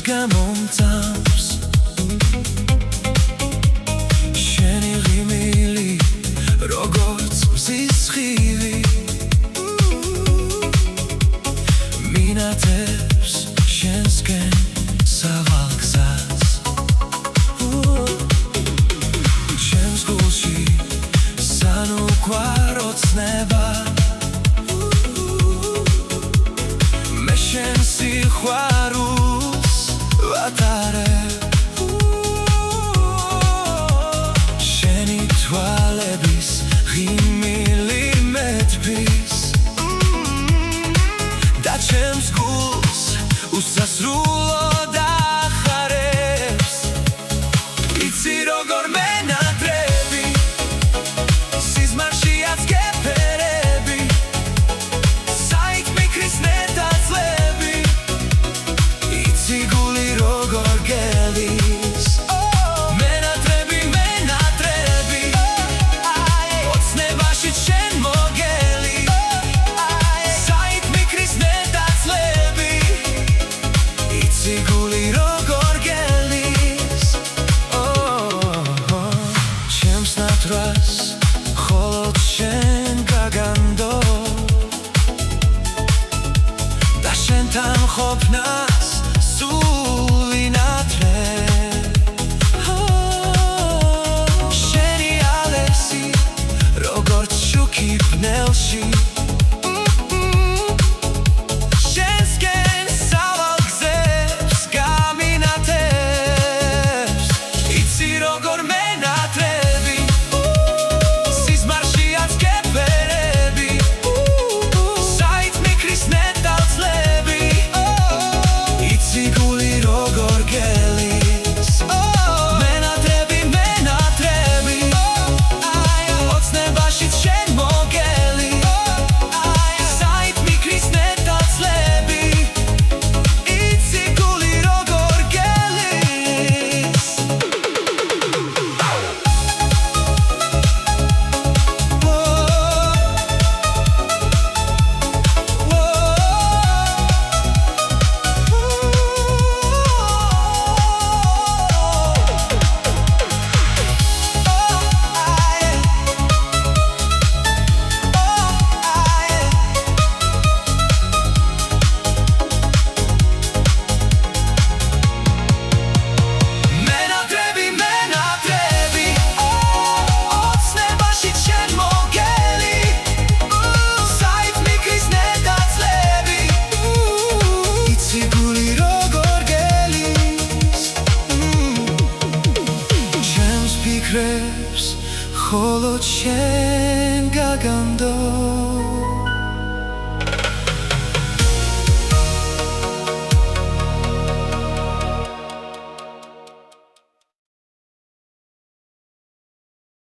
გამომწამს შენი ღიმილი როგორც მზის სხივი მინათებს შენსკენ სავალ გზას ჩემს გულში სანუკვარო ცნება მე შენ სიყვარულს ვატარებ შენი თვალების ღიმილი მეტბის და ჩემს გულს უსასრულოდ ახარებს იცი როგორ მენატრები სიზმარშიაც გეფერები საით მიქრის ნეტაწლები იცი გული როგორ გელის მენატრები ოცნებაში შენ მოგელი საით მიქრის ნეტაწლები იცი გული როგორ გელის ჩემს ნათვრას მხოლოდ შენ გაგანდო და შენთან ყოფნას სული ნათრებ შენი ალესი როგორც შუქი ბნელში შენსკენ სავალ გზებს გამინათებს იცი როგორ მენატრები სიზმარშიაც გეფერები საით მიქრის ნეტაწლები იცი გული როგორ გელის მენატრები ოცნებაში შენ მოგელი საით მიქრის ნეტაწლები იცი გული როგორ გელის მენატრები ოცნებაში შენ მოგელი საით მიქრის ნეტაწლები იცი გული როგორ გელის ჩემს ფიქრებს მხოლოდ შენ გაგანდო